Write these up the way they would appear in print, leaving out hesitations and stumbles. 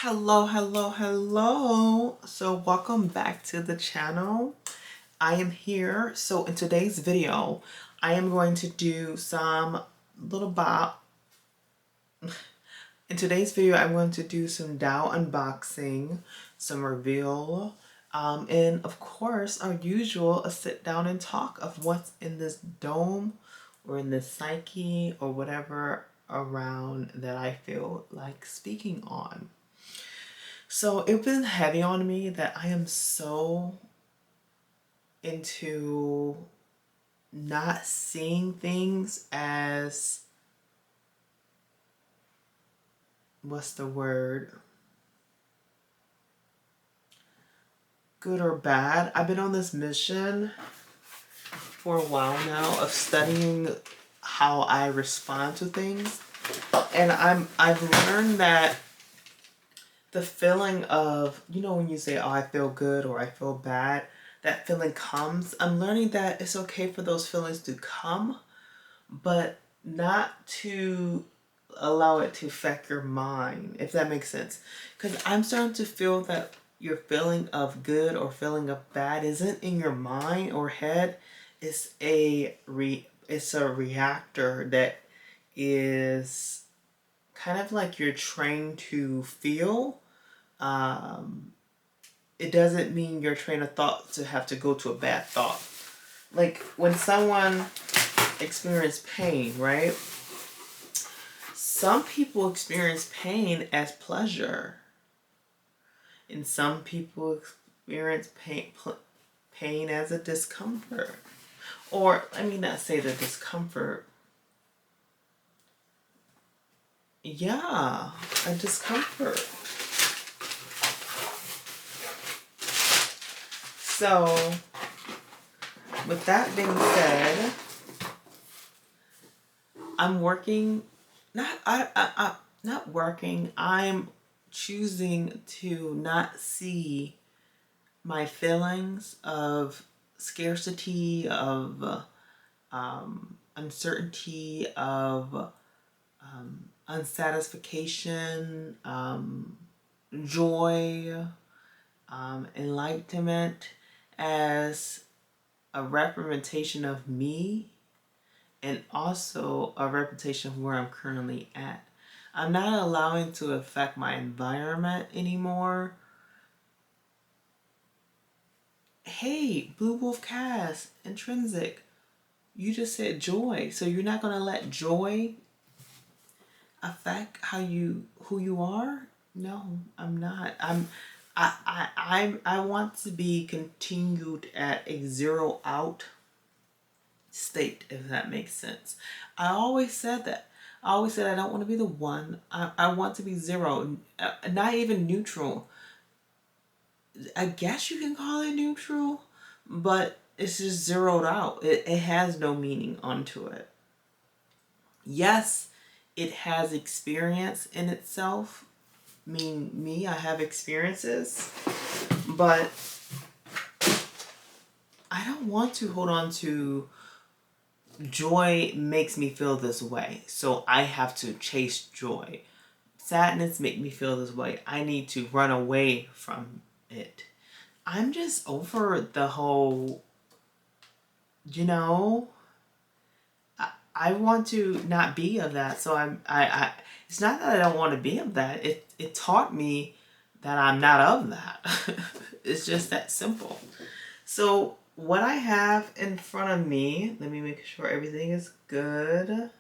Hello, hello, hello. So welcome back to the channel. I am here. So in today's video, I am going to do some little bop. In today's video, I'm going to do some Dow unboxing, some reveal, and of course, our usual, a sit down and talk of what's in this dome or in this psyche or whatever around that I feel like speaking on. So it's been heavy on me that I am so into not seeing things as, what's the word, good or bad. I've been on this mission for a while now of studying how I respond to things. And I've learned that the feeling of, when you say, oh, I feel good or I feel bad, that feeling comes. I'm learning that it's okay for those feelings to come, but not to allow it to affect your mind, if that makes sense. Because I'm starting to feel that your feeling of good or feeling of bad isn't in your mind or head. It's it's a reactor that is kind of like you're trained to feel. It doesn't mean your train of thought to have to go to a bad thought. Like when someone experiences pain, right? Some people experience pain as pleasure, and some people experience pain as a discomfort. Or let me not say the discomfort. Yeah, a discomfort. So, with that being said, I'm working. Not working. I'm choosing to not see my feelings of scarcity, of uncertainty, of unsatisfaction, joy, enlightenment as a representation of me and also a representation of where I'm currently at. I'm not allowing to affect my environment anymore. Hey, Blue Wolf Cast, intrinsic. You just said joy, so you're not gonna let joy affect who you are? No, I'm not. I want to be continued at a zero out state, if that makes sense. I always said that. I always said I don't want to be the one. I want to be zero, not even neutral. I guess you can call it neutral, but it's just zeroed out. It has no meaning onto it. Yes, it has experience in itself. I have experiences, but I don't want to hold on to joy makes me feel this way, so I have to chase joy. Sadness make me feel this way. I need to run away from it. I'm just over the whole, you know, I want to not be of that. So I it's not that I don't want to be of that. It taught me that I'm not of that. It's just that simple. So what I have in front of me, let me make sure everything is good.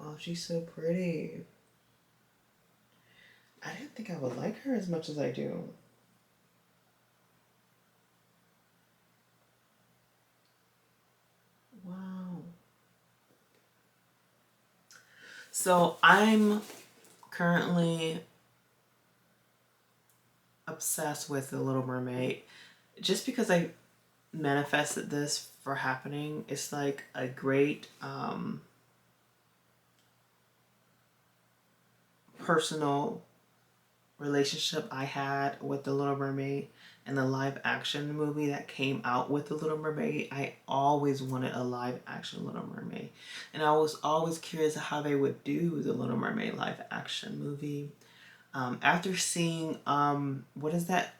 Oh, she's so pretty. I didn't think I would like her as much as I do. Wow. So I'm currently obsessed with The Little Mermaid. Just because I manifested this for happening, it's like a great personal relationship I had with The Little Mermaid and the live action movie that came out with The Little Mermaid. I always wanted a live action Little Mermaid. And I was always curious how they would do the Little Mermaid live action movie. After seeing, what is that?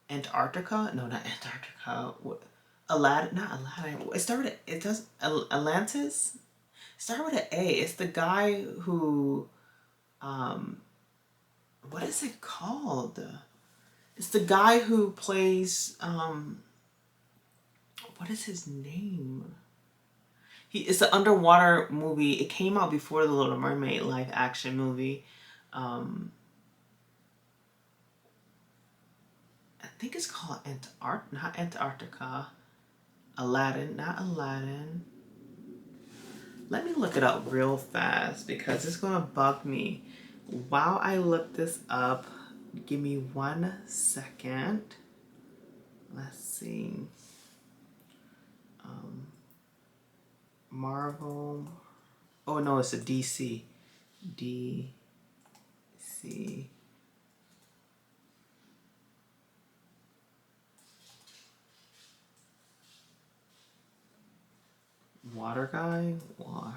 Antarctica? No, not Antarctica. Aladdin? Not Aladdin. It started with, it does, Atlantis? It started with an A. It's the guy who, what is it called? It's the guy who plays, what is his name? It's an underwater movie. It came out before the Little Mermaid live action movie. I think it's called not Antarctica. Aladdin, not Aladdin. Let me look it up real fast because it's gonna bug me. While I look this up, give me 1 second. Let's see. Marvel. Oh no, it's a DC. DC. Water guy? Waterman.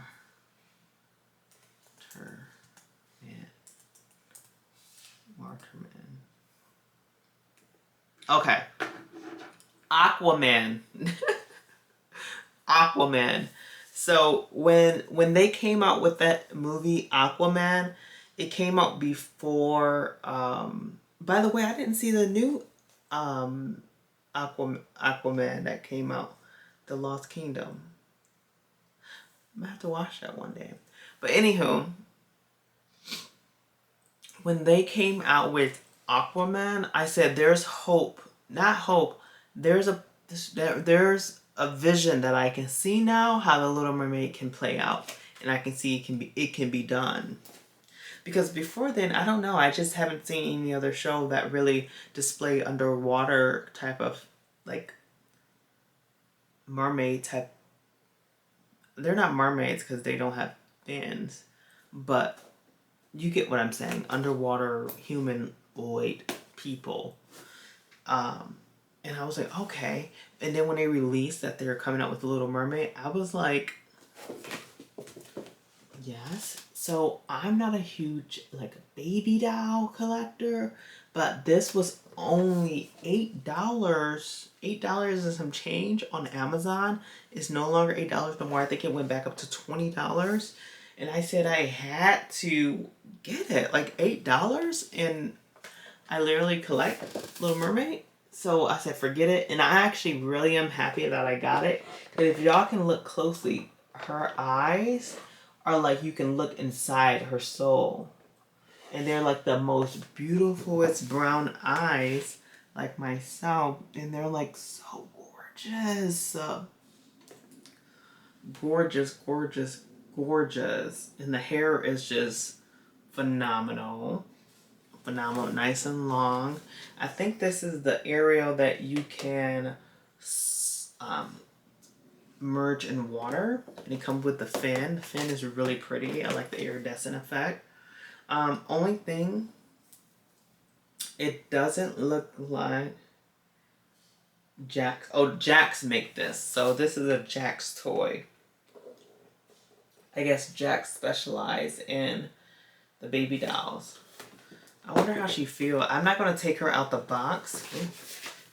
Waterman. Okay. Aquaman. Aquaman. So when they came out with that movie Aquaman, it came out before by the way, I didn't see the new Aquaman that came out, The Lost Kingdom. I'm gonna have to watch that one day. But anywho, when they came out with Aquaman, I said there's hope. Not hope. There's a vision that I can see now how the Little Mermaid can play out, and I can see it can be done. Because before then, I don't know. I just haven't seen any other show that really display underwater type of like mermaid type. They're not mermaids because they don't have fins, but you get what I'm saying. Underwater humanoid people. And I was like, okay. And then when they released that they're coming out with The Little Mermaid, I was like, yes. So I'm not a huge like baby doll collector, but this was only $8. $8 and some change on Amazon. It's no longer $8 no more. I think it went back up to $20. And I said I had to get it. Like $8, and I literally collect Little Mermaid. So I said forget it. And I actually really am happy that I got it. But if y'all can look closely, her eyes are like you can look inside her soul. And they're like the most beautifulest brown eyes, like myself. And they're like so gorgeous. Gorgeous, gorgeous, gorgeous. And the hair is just phenomenal. Phenomenal, nice and long. I think this is the Ariel that you can merge in water, and it comes with the fin. The fin is really pretty. I like the iridescent effect. Only thing, it doesn't look like Jax. Oh, Jax make this. So this is a Jax toy. I guess Jax specializes in the baby dolls. I wonder how she feels. I'm not going to take her out the box. Ooh,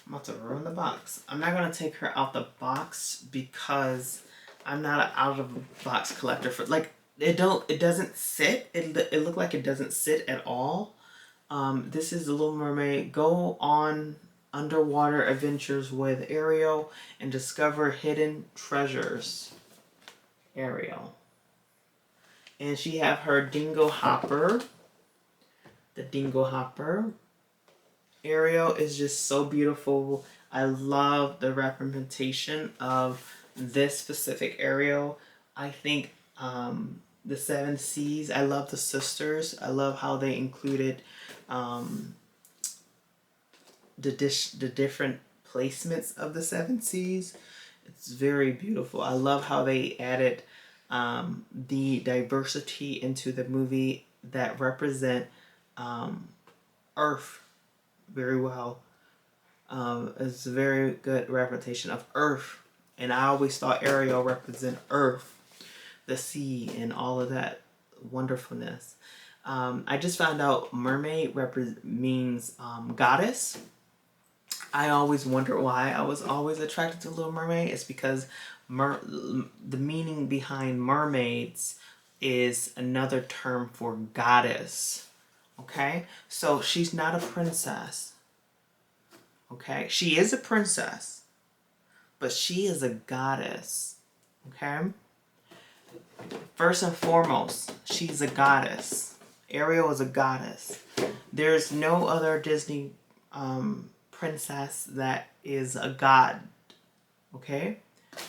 I'm about to ruin the box. I'm not going to take her out the box because I'm not an out-of-the-box collector. For like, it doesn't sit. It looked like it doesn't sit at all. This is The Little Mermaid. Go on underwater adventures with Ariel and discover hidden treasures. Ariel. And she have her dingo hopper. The dingo hopper. Ariel is just so beautiful. I love the representation of this specific Ariel. I think the Seven Seas, I love the sisters. I love how they included the different placements of the Seven Seas. It's very beautiful. I love how they added the diversity into the movie. that represent Earth very well. It's a very good representation of Earth. And I always thought Ariel represent Earth, the sea, and all of that wonderfulness. I just found out Mermaid means goddess. I always wondered why I was always attracted to Little Mermaid. It's because the meaning behind mermaids is another term for goddess. Okay? So she's not a princess. Okay? She is a princess, but she is a goddess. Okay? First and foremost, she's a goddess. Ariel is a goddess. There's no other Disney princess that is a god, okay,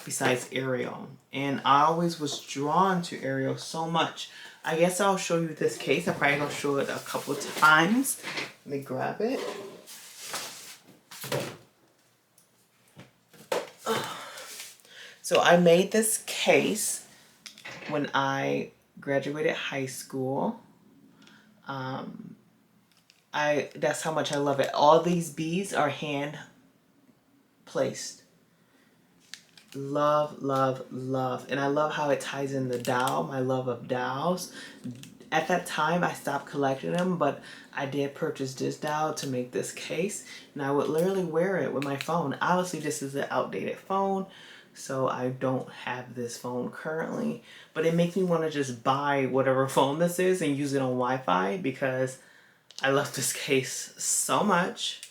besides Ariel. And I always was drawn to Ariel so much. I guess I'll show you this case. I'm probably going to show it a couple of times. Let me grab it. So I made this case when I graduated high school. That's how much I love it. All these beads are hand placed. Love, love, love. And I love how it ties in the dowel, my love of dowels. At that time, I stopped collecting them, but I did purchase this dowel to make this case. And I would literally wear it with my phone. Obviously, this is an outdated phone, so I don't have this phone currently. But it makes me want to just buy whatever phone this is and use it on Wi-Fi because I love this case so much.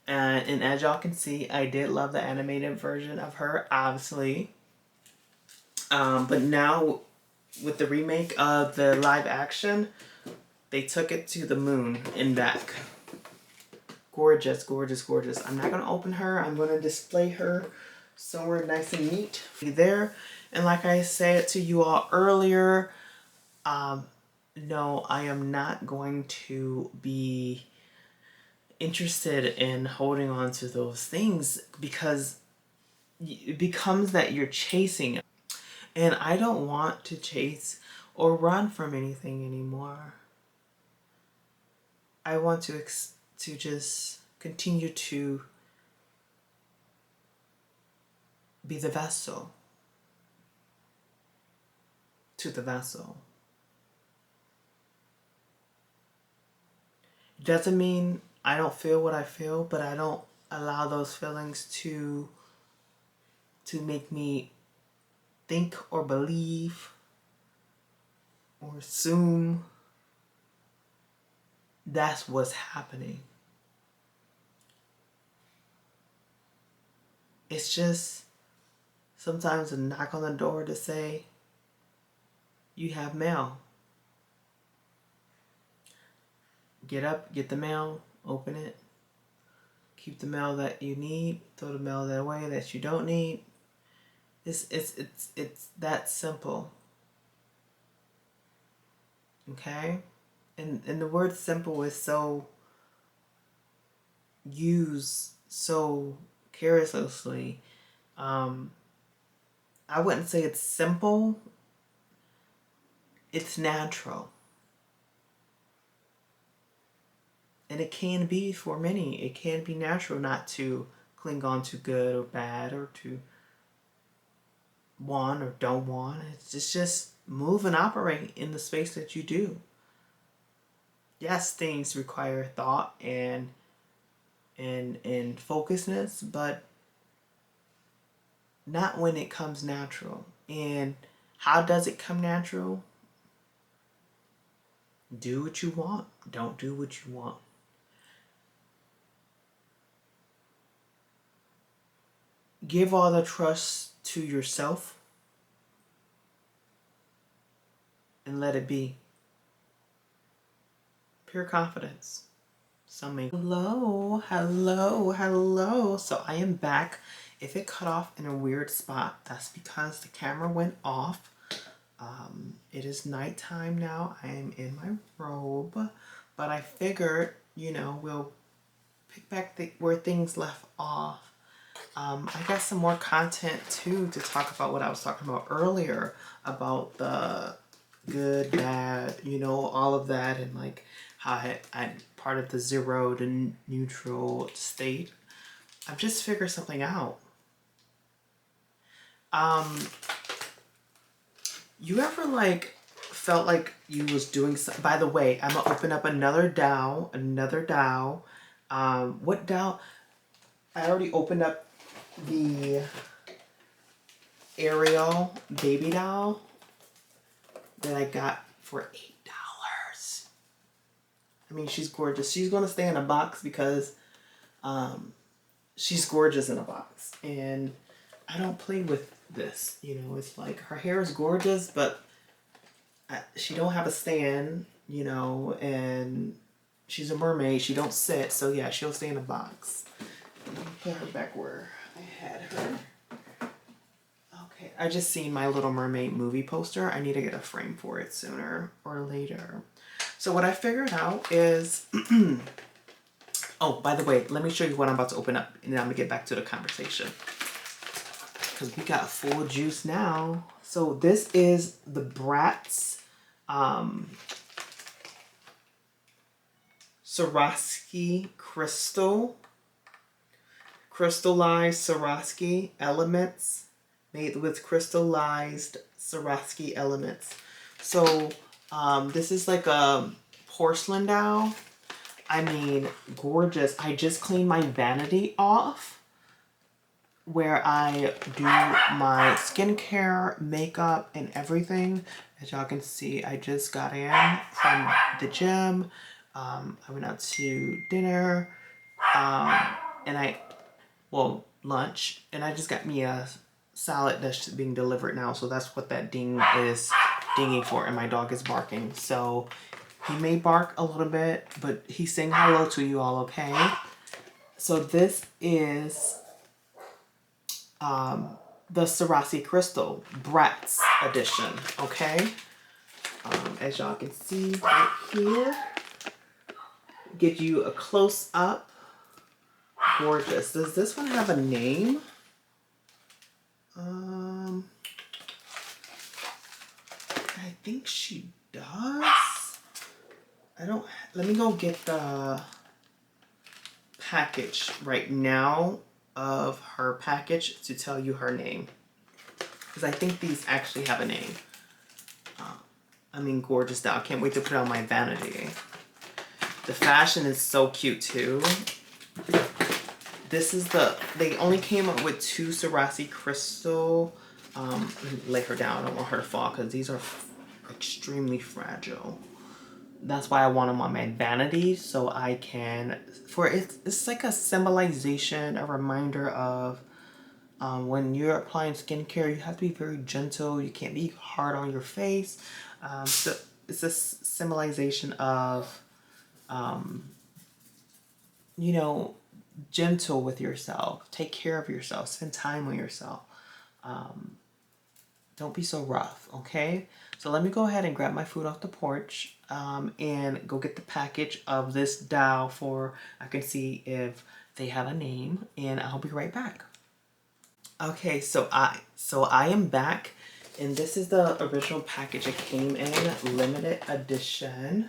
And as y'all can see, I did love the animated version of her, obviously. But now, with the remake of the live action, they took it to the moon and back. Gorgeous, gorgeous, gorgeous. I'm not going to open her. I'm going to display her somewhere nice and neat. There. And like I said to you all earlier, no, I am not going to be interested in holding on to those things because it becomes that you're chasing. And I don't want to chase or run from anything anymore. I want to just continue to be the vessel to the vessel. It doesn't mean I don't feel what I feel, but I don't allow those feelings to make me think or believe or assume that's what's happening. It's just sometimes a knock on the door to say, you have mail. Get up, get the mail, open it. Keep the mail that you need, throw the mail that away that you don't need. It's that simple. Okay? And the word simple is so used so carelessly. I wouldn't say it's simple. It's natural. And it can be for many. It can be natural not to cling on to good or bad or to want or don't want. It's just move and operate in the space that you do. Yes, things require thought and focusness, but not when it comes natural. And how does it come natural? Do what you want. Don't do what you want. Give all the trust to yourself and let it be. Pure confidence. Hello, hello, hello. So I am back. If it cut off in a weird spot, that's because the camera went off. It is nighttime now. I am in my robe, but I figured, we'll pick back where things left off. I got some more content too to talk about what I was talking about earlier about the good, bad, you know, all of that, and like how I'm part of the zero to neutral state. I've just figured something out. Um, you ever like felt like you was doing something? By the way, I'm gonna open up another DAO, what DAO? I already opened up the Ariel baby doll that I got for $8. I mean, she's gorgeous. She's gonna stay in a box because she's gorgeous in a box, and I don't play with this. You know, it's like her hair is gorgeous, but she don't have a stand. You know, and she's a mermaid. She don't sit, so yeah, she'll stay in a box. Let me put her back where I had her. Okay, I just seen my Little Mermaid movie poster. I need to get a frame for it sooner or later. So what I figured out is, oh, by the way, let me show you what I'm about to open up, and then I'm gonna get back to the conversation. Because we got full juice now. So this is the Bratz Swarovski crystallized Swarovski elements, made with crystallized Swarovski elements. So this is like a porcelain doll. I mean, gorgeous. I just cleaned my vanity off where I do my skincare, makeup, and everything. As y'all can see, I just got in from the gym. I went out to dinner, lunch, and I just got me a salad that's being delivered now. So that's what that ding is dinging for, and my dog is barking. So he may bark a little bit, but he's saying hello to you all, okay? So this is the Swarovski Crystal Bratz edition, okay? As y'all can see right here, get you a close up. Gorgeous. Does this one have a name? I think she does. Let me go get the package right now of her package to tell you her name. Because I think these actually have a name. I mean, gorgeous doll. I can't wait to put it on my vanity. The fashion is so cute too. This is they only came up with 2 Swarovski crystal. Let me lay her down. I don't want her to fall because these are extremely fragile. That's why I want them on my vanity, so I can, it's like a symbolization, a reminder of when you're applying skincare, you have to be very gentle. You can't be hard on your face. So it's a symbolization of, you know, gentle with yourself. Take care of yourself. Spend time with yourself. Don't be so rough, okay? So let me go ahead and grab my food off the porch and go get the package of this doll I can see if they have a name, and I'll be right back. Okay, so I am back, and this is the original package. It came in limited edition,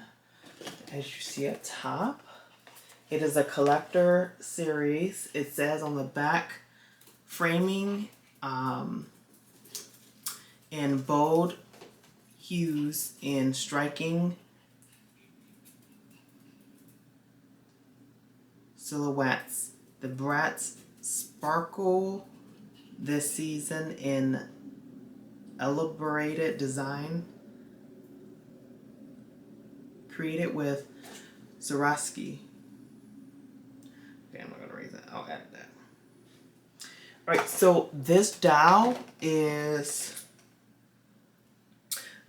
as you see at top. It is a collector series. It says on the back, framing in bold hues in striking silhouettes. The Bratz sparkle this season in elaborated design created with Swarovski. Okay, I'm not gonna raise that. I'll add that. All right, so this doll is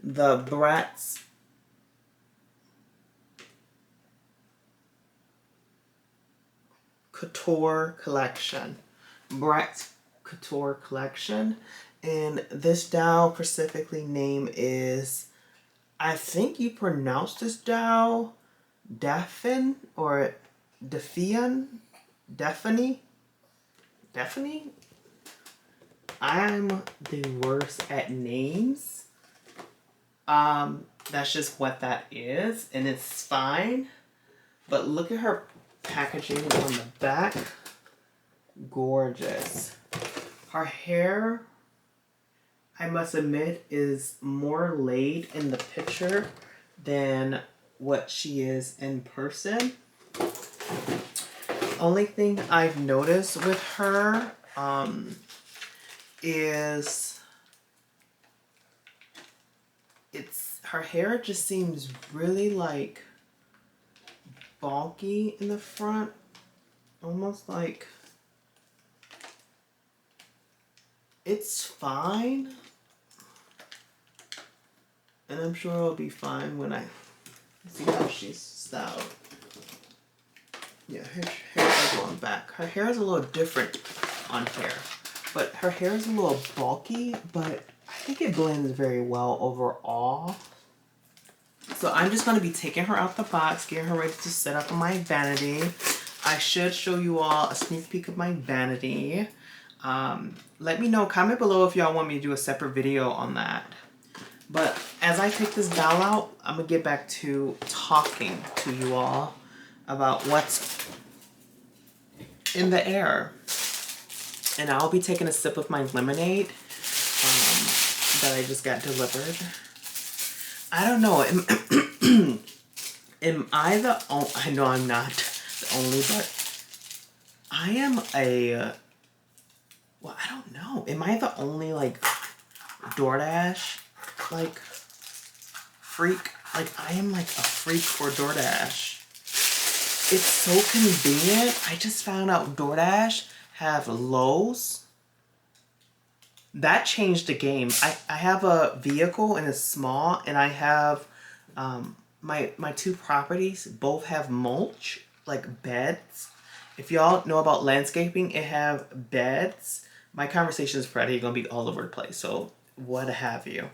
the Bratz Couture collection. Bratz Couture collection. And this doll specifically name is, I think you pronounce this doll Daphne or Defian? Daphne? Daphne? I'm the worst at names. That's just what that is, and it's fine. But look at her packaging on the back. Gorgeous. Her hair, I must admit, is more laid in the picture than what she is in person. Only thing I've noticed with her is her hair just seems really like bulky in the front, almost like it's fine, and I'm sure it'll be fine when I see how she's styled. Yeah, her hair is going back. Her hair is a little different on hair, but her hair is a little bulky, but I think it blends very well overall. So I'm just going to be taking her out the box, getting her ready to set up on my vanity. I should show you all a sneak peek of my vanity. Let me know, comment below if y'all want me to do a separate video on that. But as I take this doll out, I'm going to get back to talking to you all about what's in the air. And I'll be taking a sip of my lemonade that I just got delivered. I don't know. Am I the only... I know I'm not the only, but I am a... Well, I don't know. Am I the only, like, DoorDash, like, freak? Like, I am, like, a freak for DoorDash. It's so convenient. I just found out DoorDash have Lowe's. That changed the game. I have a vehicle and it's small, and I have my two properties both have mulch, like beds. If y'all know about landscaping, it have beds. My conversation is probably gonna be all over the place, so what have you.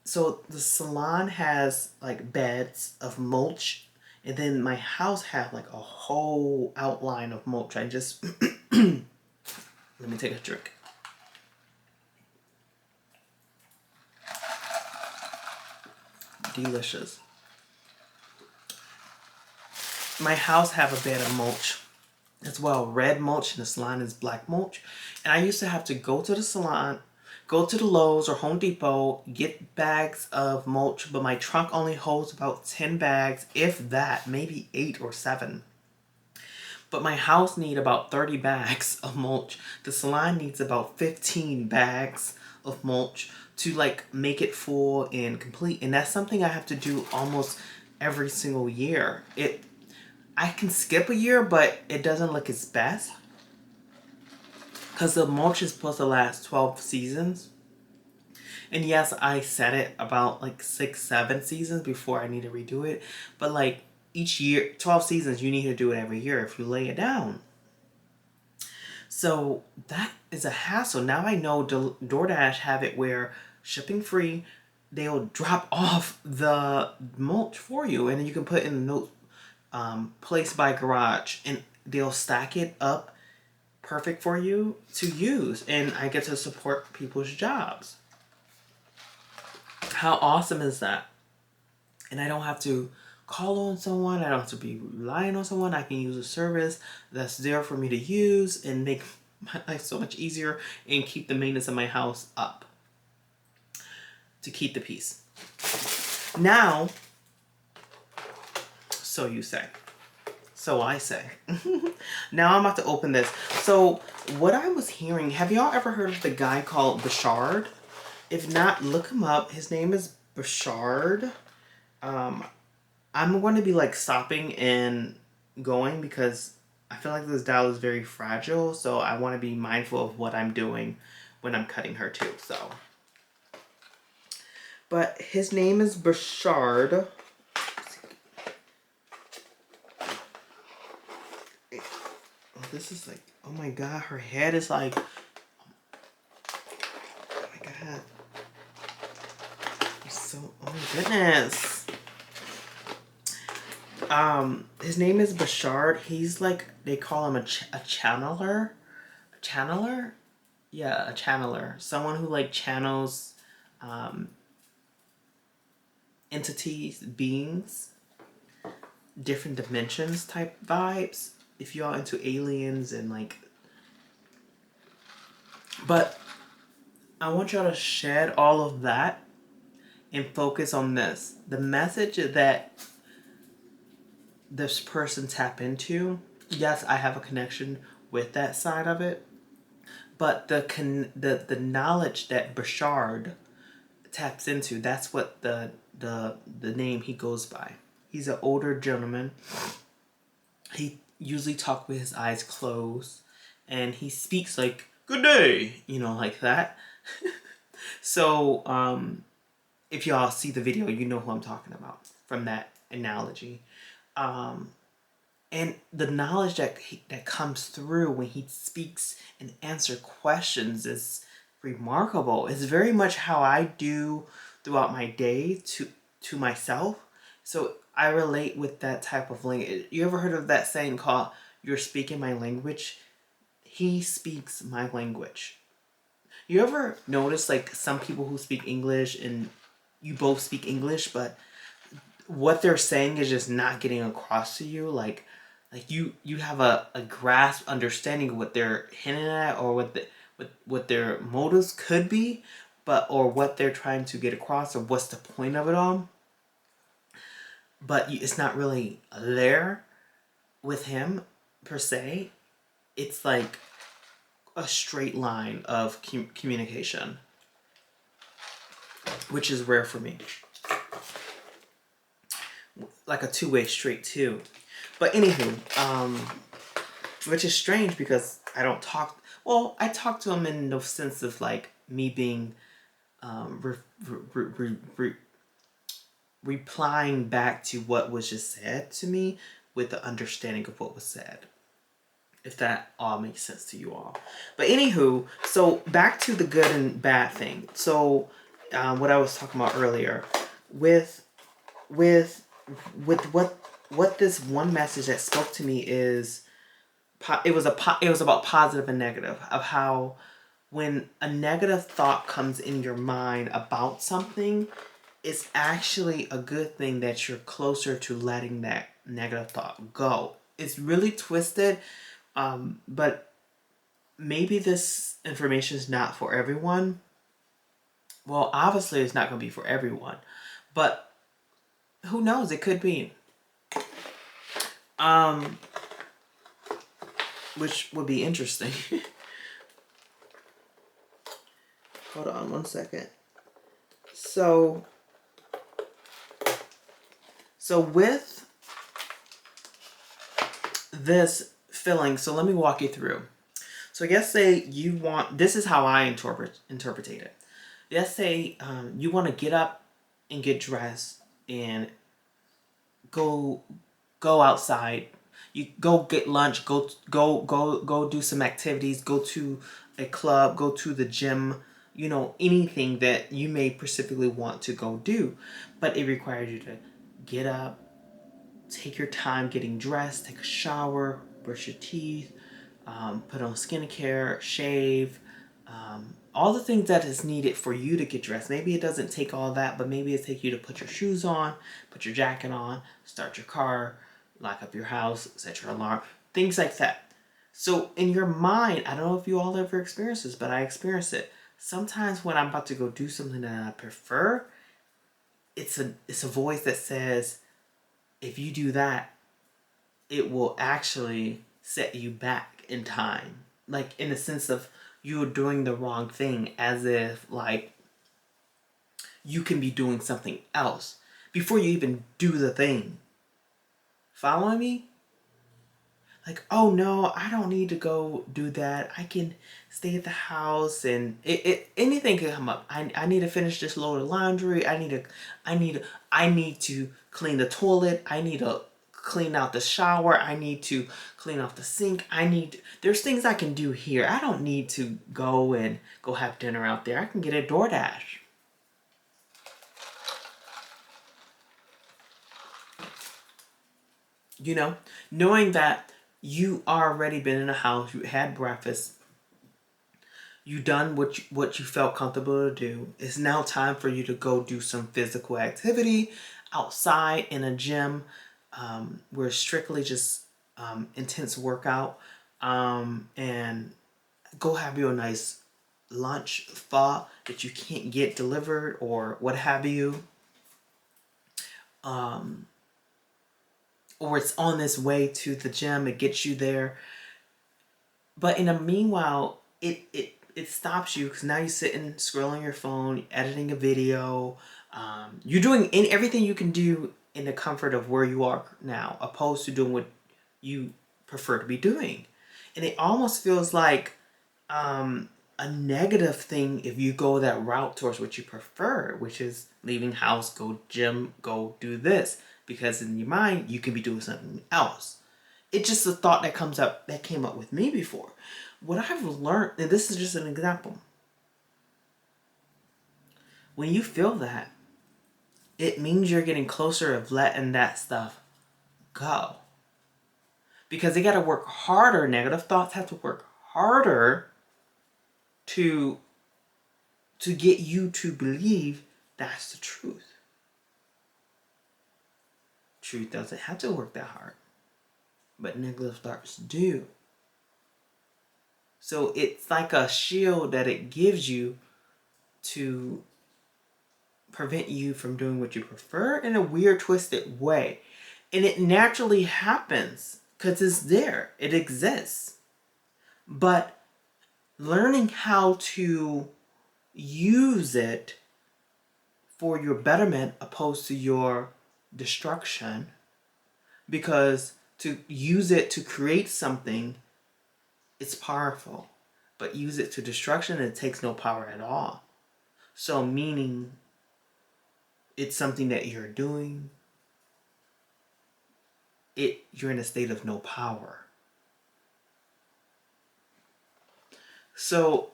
So the salon has like beds of mulch, and then my house have like a whole outline of mulch. I just let me take a drink. Delicious. My house have a bed of mulch as well. Red mulch, and the salon is black mulch. And I used to have to go to the salon, go to the Lowe's or Home Depot, get bags of mulch, but my trunk only holds about 10 bags, if that, maybe 8 or 7. But my house need about 30 bags of mulch. The salon needs about 15 bags of mulch to like make it full and complete. And that's something I have to do almost every single year. I can skip a year, but it doesn't look its best. Because the mulch is supposed to last 12 seasons. And yes, I said it about like 6-7 seasons before I need to redo it. But like each year, 12 seasons, you need to do it every year if you lay it down. So that is a hassle. Now I know DoorDash have it where shipping free, they'll drop off the mulch for you. And then you can put in the note, place by garage, and they'll stack it up perfect for you to use. And I get to support people's jobs. How awesome is that? And I don't have to call on someone. I don't have to be relying on someone. I can use a service that's there for me to use and make my life so much easier and keep the maintenance of my house up. To keep the peace. Now, so you say. So I say. Now I'm about to open this. So what I was hearing, have y'all ever heard of the guy called Bouchard? If not, look him up. His name is Bouchard. I'm going to be like stopping and going because I feel like this doll is very fragile. So I want to be mindful of what I'm doing when I'm cutting her too. So, but his name is Bouchard. Oh, this is like, oh my god, her head is like, oh my god. So, oh my goodness. His name is Bouchard. He's like, they call him a channeler. A channeler? Yeah, a channeler. Someone who like channels entities, beings, different dimensions type vibes. If y'all into aliens and like, but I want y'all to shed all of that and focus on this. The message that this person tap into, yes, I have a connection with that side of it, but the knowledge that Bashard taps into, that's what the name he goes by. He's an older gentleman. He usually talks with his eyes closed, and he speaks like "good day," like that. So if y'all see the video, you know who I'm talking about from that analogy. And the knowledge that comes through when he speaks and answer questions is remarkable. It's very much how I do throughout my day to myself. So I relate with that type of language. You ever heard of that saying called "you're speaking my language"? He speaks my language. You ever notice like some people who speak English and you both speak English, but what they're saying is just not getting across to you? Like you have a grasp understanding of what they're hinting at, or what their motives could be, or what they're trying to get across, or what's the point of it all. But it's not really there with him per se. It's like a straight line of communication, which is rare for me. Like a two-way street too. But anywho, which is strange because I don't talk. Well, I talk to him in the sense of like me being replying back to what was just said to me with the understanding of what was said. If that all makes sense to you all. But anywho, so back to the good and bad thing. So what I was talking about earlier with what this one message that spoke to me is, it was about positive and negative, of how when a negative thought comes in your mind about something, it's actually a good thing that you're closer to letting that negative thought go. It's really twisted, but maybe this information is not for everyone. Well, obviously it's not going to be for everyone, but who knows? It could be. Which would be interesting. Hold on one second. So with this feeling, so let me walk you through. So let's say you want, this is how I interpret it. Let's say you want to get up and get dressed and go outside. You go get lunch, go do some activities, go to a club, go to the gym, anything that you may specifically want to go do. But it requires you to get up, take your time getting dressed, take a shower, brush your teeth, put on skincare, shave, all the things that is needed for you to get dressed. Maybe it doesn't take all that, but maybe it takes you to put your shoes on, put your jacket on, start your car, lock up your house, set your alarm, things like that. So in your mind, I don't know if you all ever experience this, but I experience it. Sometimes when I'm about to go do something that I prefer, it's a voice that says, if you do that, it will actually set you back in time. Like in the sense of you're doing the wrong thing, as if like you can be doing something else before you even do the thing. Following me? Like, oh no, I don't need to go do that. I can stay at the house, and anything can come up. I need to finish this load of laundry. I need to clean the toilet. I need to clean out the shower. I need to clean off the sink. There's things I can do here. I don't need to go have dinner out there. I can get a DoorDash. Knowing that you already been in the house, you had breakfast, You done what you felt comfortable to do. It's now time for you to go do some physical activity outside in a gym, where it's strictly just intense workout, and go have you a nice lunch thaw that you can't get delivered or what have you, or it's on its way to the gym. It gets you there, but in the meanwhile, it stops you because now you're sitting scrolling your phone, editing a video. You're doing everything you can do in the comfort of where you are now, opposed to doing what you prefer to be doing, and it almost feels like a negative thing if you go that route towards what you prefer, which is leaving house, go gym, go do this, because in your mind you can be doing something else. It's just a thought that comes up that came up with me before. What I've learned, and this is just an example, when you feel that, it means you're getting closer of letting that stuff go. Because they got to work harder. Negative thoughts have to work harder to get you to believe that's the truth. Truth doesn't have to work that hard, but negative thoughts do. So it's like a shield that it gives you to prevent you from doing what you prefer in a weird, twisted way. And it naturally happens because it's there, it exists. But learning how to use it for your betterment opposed to your destruction, because to use it to create something, it's powerful, but use it to destruction, it takes no power at all. So meaning it's something that you're doing, you're in a state of no power. So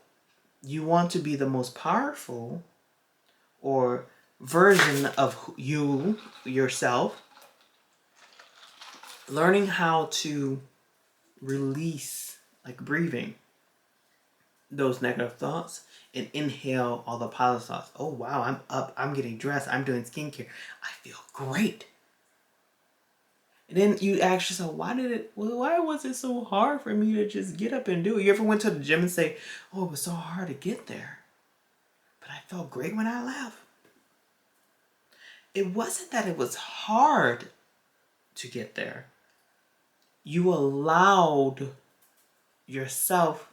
you want to be the most powerful or version of you yourself, learning how to release, like breathing, those negative thoughts and inhale all the positive thoughts. Oh wow, I'm up, I'm getting dressed, I'm doing skincare, I feel great. And then you ask yourself, why was it so hard for me to just get up and do it? You ever went to the gym and say, oh, it was so hard to get there, but I felt great when I left? It wasn't that it was hard to get there. You allowed yourself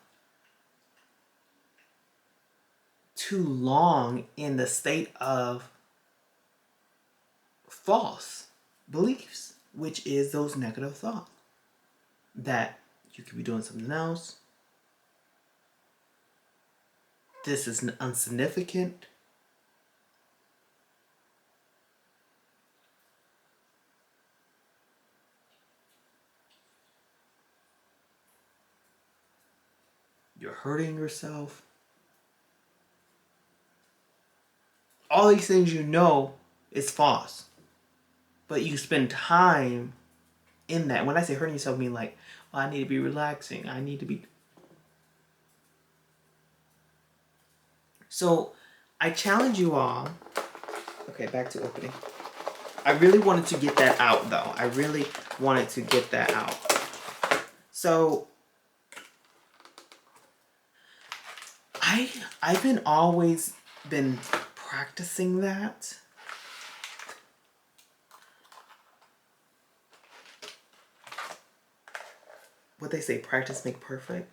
too long in the state of false beliefs, which is those negative thoughts that you could be doing something else. This is insignificant. You're hurting yourself. All these things you know is false. But you spend time in that. When I say hurting yourself, I mean like, well, I need to be relaxing. I need to be... So I challenge you all. Okay, back to opening. I really wanted to get that out though. I really wanted to get that out. So I've always been practicing that. What they say, practice make perfect.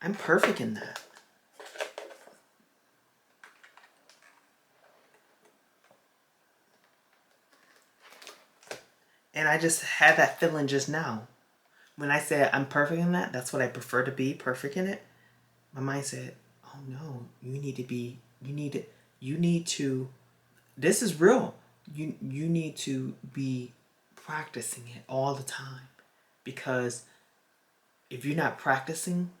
I'm perfect in that. And I just had that feeling just now. When I said I'm perfect in that, that's what I prefer to be, perfect in it. My mind said, oh no, you need to, this is real. You need to be practicing it all the time. Because if you're not practicing,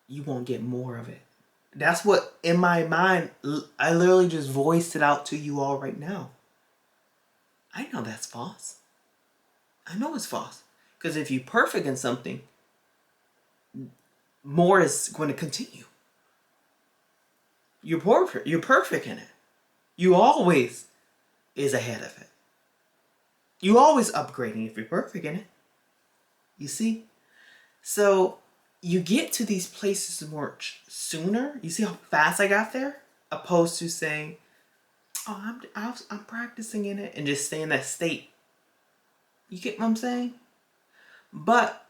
you won't get more of it. That's what, in my mind, I literally just voiced it out to you all right now. I know that's false. I know it's false. Because if you're perfect in something, more is going to continue. You're perfect. You're perfect in it. You always is ahead of it. You always upgrading if you're perfect in it. You see? So you get to these places more sooner. You see how fast I got there? Opposed to saying, oh, I'm practicing in it and just stay in that state. You get what I'm saying? But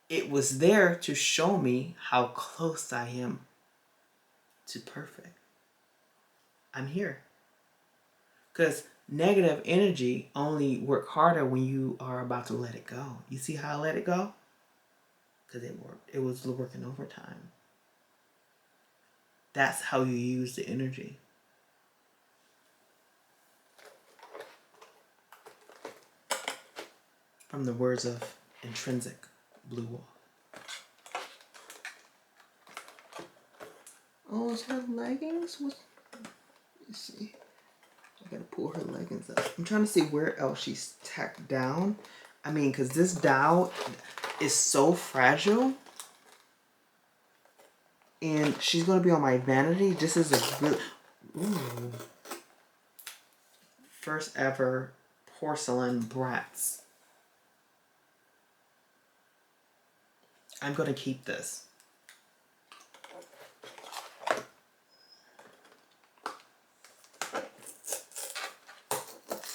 it was there to show me how close I am to perfect. I'm here. Because negative energy only work harder when you are about to let it go. You see how I let it go? Because it worked. It was working overtime. That's how you use the energy. From the words of Intrinsic Blue Wolf. Oh, is her leggings? Let me see. I gotta pull her leggings up. I'm trying to see where else she's tacked down. I mean, because this dowel is so fragile. And she's gonna be on my vanity. This is a good, ooh, first ever porcelain Bratz. I'm gonna keep this.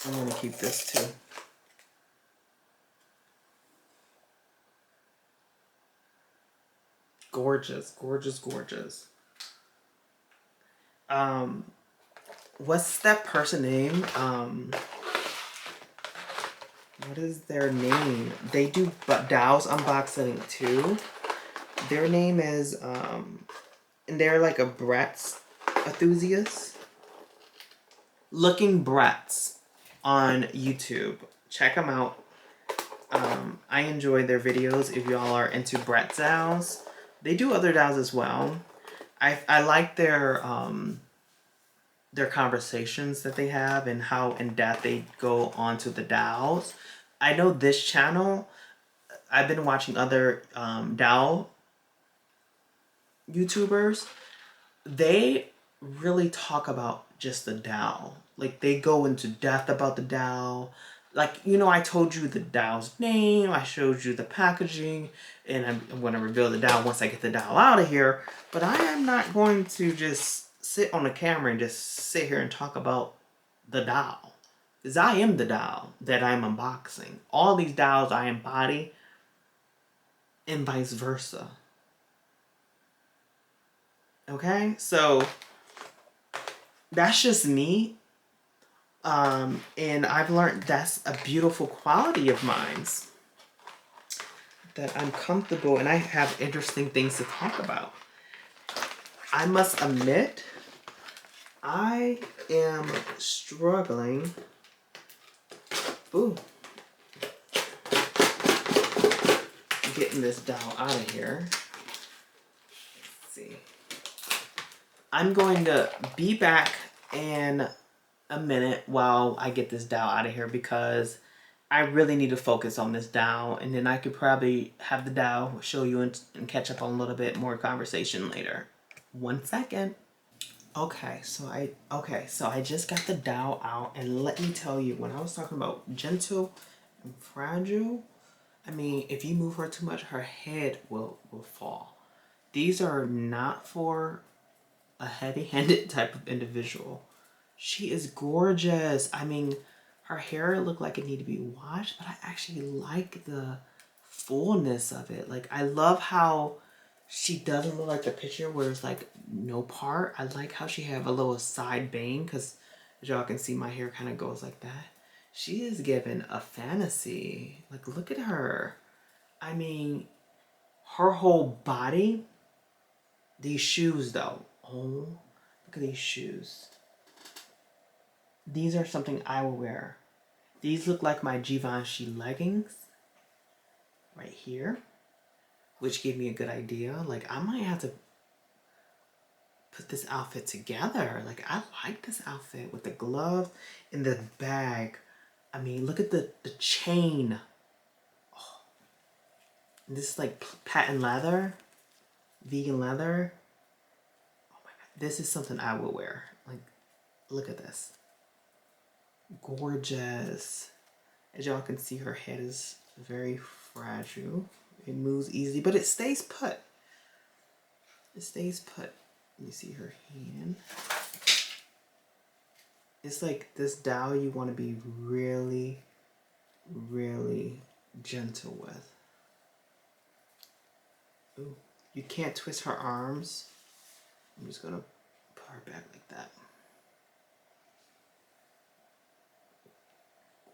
I'm gonna keep this too. Gorgeous, gorgeous, gorgeous. What's that person name? What is their name? They do dowels unboxing too. Their name is and they're like a Bratz enthusiast. Looking Bratz on YouTube. Check them out. I enjoy their videos if y'all are into Bratz dowels. They do other dowels as well. I like their conversations that they have and how in depth they go onto the dowels. I know this channel, I've been watching other dowel YouTubers. They really talk about just the dowel. Like they go into depth about the dowel. Like, you know, I told you the dowel's name, I showed you the packaging, and I'm going to reveal the dowel once I get the dowel out of here. But I am not going to just sit on the camera and just sit here and talk about the dowel. Because I am the dowel that I'm unboxing. All these dowels I embody, and vice versa. Okay? So, that's just me. And I've learned that's a beautiful quality of mine. That I'm comfortable and I have interesting things to talk about. I must admit, I am struggling. Ooh. Getting this dowel out of here. Let's see. I'm going to be back in a minute while I get this dowel out of here because I really need to focus on this dowel, and then I could probably have the dowel show you and catch up on a little bit more conversation later. 1 second. Okay, so I just got the dowel out, and let me tell you, when I was talking about gentle and fragile, I mean, if you move her too much, her head will fall. These are not for a heavy-handed type of individual. She is gorgeous. I mean, her hair looked like it needed to be washed, but I actually like the fullness of it. Like, I love how she doesn't look like the picture where it's like no part. I like how she have a little side bang because as y'all can see, my hair kind of goes like that. She is given a fantasy. Like, look at her. I mean, her whole body. These shoes, though. Oh, look at these shoes. These are something I will wear. These look like my Givenchy leggings. Right here. Which gave me a good idea. Like, I might have to put this outfit together. Like, I like this outfit with the glove and the bag. I mean, look at the chain. Oh. This is like patent leather. vegan leather. Oh my God, this is something I would wear. Like, look at this. Gorgeous. As y'all can see, her head is very fragile. It moves easily, but it stays put. It stays put. You see her hand. It's like this dowel you want to be really, really gentle with. Ooh, you can't twist her arms. I'm just gonna put her back like that.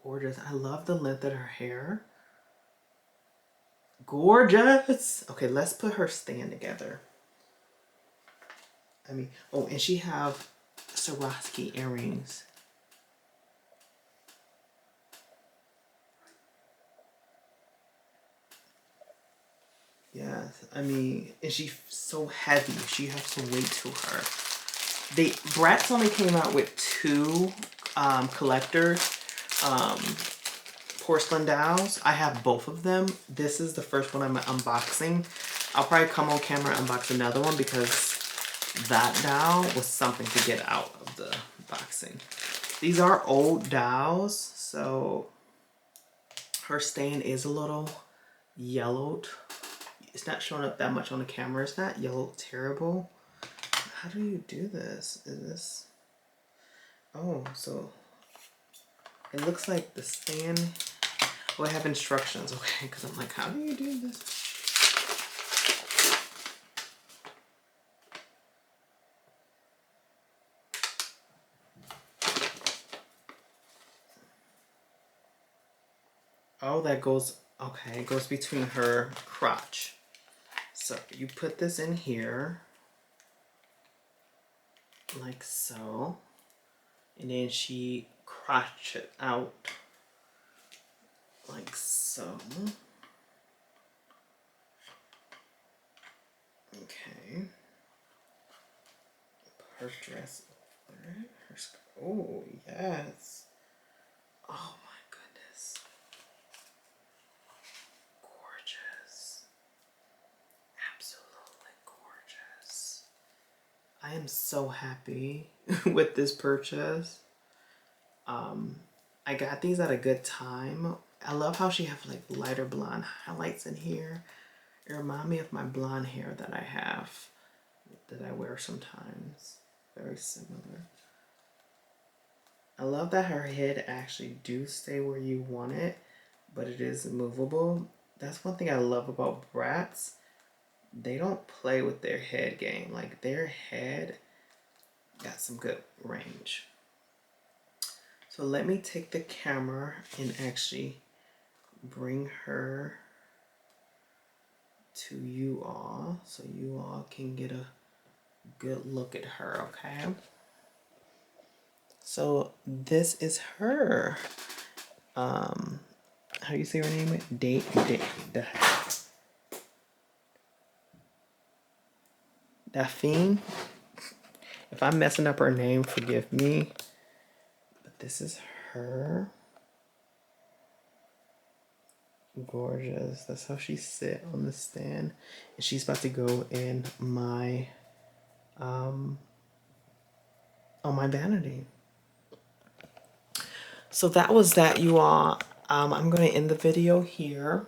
Gorgeous. I love the length of her hair. Gorgeous. Okay, let's put her stand together. I mean, oh, and she have Swarovski earrings. Yes, I mean, and she's so heavy. She has some weight to her. Bratz only came out with 2 collectors porcelain dowels. I have both of them. This is the first one I'm unboxing. I'll probably come on camera and unbox another one because that dowel was something to get out of the boxing. These are old dowels, so her stain is a little yellowed. It's not showing up that much on the camera. It's not yellow terrible. How do you do this? Is this... Oh, so it looks like the stand... Oh, I have instructions, okay, because I'm like, how do you do this? Oh, that goes, okay, it goes between her crotch. So you put this in here, like so, and then she crotch it out, like so. Okay. Her dress, her skirt. Oh, yes. Oh my goodness. Gorgeous. Absolutely gorgeous. I am so happy with this purchase. I got these at a good time. I love how she have like lighter blonde highlights in here. It reminds me of my blonde hair that I have, that I wear sometimes. Very similar. I love that her head actually do stay where you want it, but it is movable. That's one thing I love about Bratz. They don't play with their head game. Like, their head got some good range. So let me take the camera and actually bring her to you all so you all can get a good look at her, okay? So this is her. How do you say her name? Daphne. If I'm messing up her name, forgive me. But this is her. Gorgeous. That's how she sit on the stand. And she's about to go in my on my vanity. So that was that, you all. I'm going to end the video here.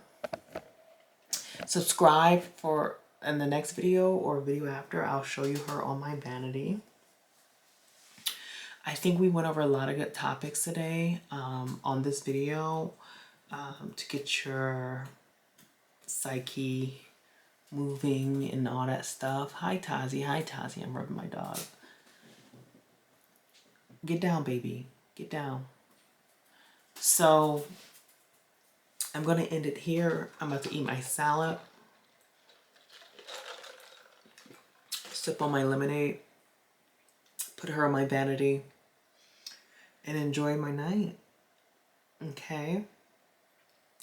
Subscribe for in the next video or video after. I'll show you her on my vanity. I think we went over a lot of good topics today on this video to get your psyche moving and all that stuff. Hi, Tazi. Hi, Tazi. I'm rubbing my dog. Get down, baby. Get down. So I'm going to end it here. I'm about to eat my salad. Sip on my lemonade. Put her on my vanity. And enjoy my night. Okay?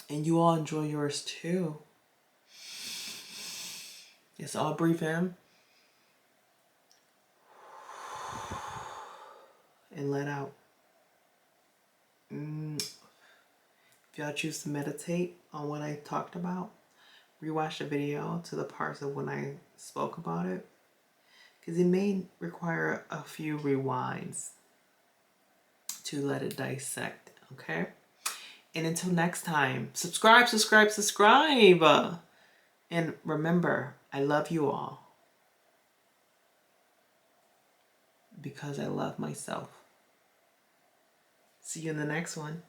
And you all enjoy yours too. Yes, I'll breathe in. And let out. If y'all choose to meditate on what I talked about, rewatch the video to the parts of when I spoke about it, because it may require a few rewinds to let it dissect, okay? And until next time, subscribe, subscribe, subscribe. And remember, I love you all because I love myself. See you in the next one.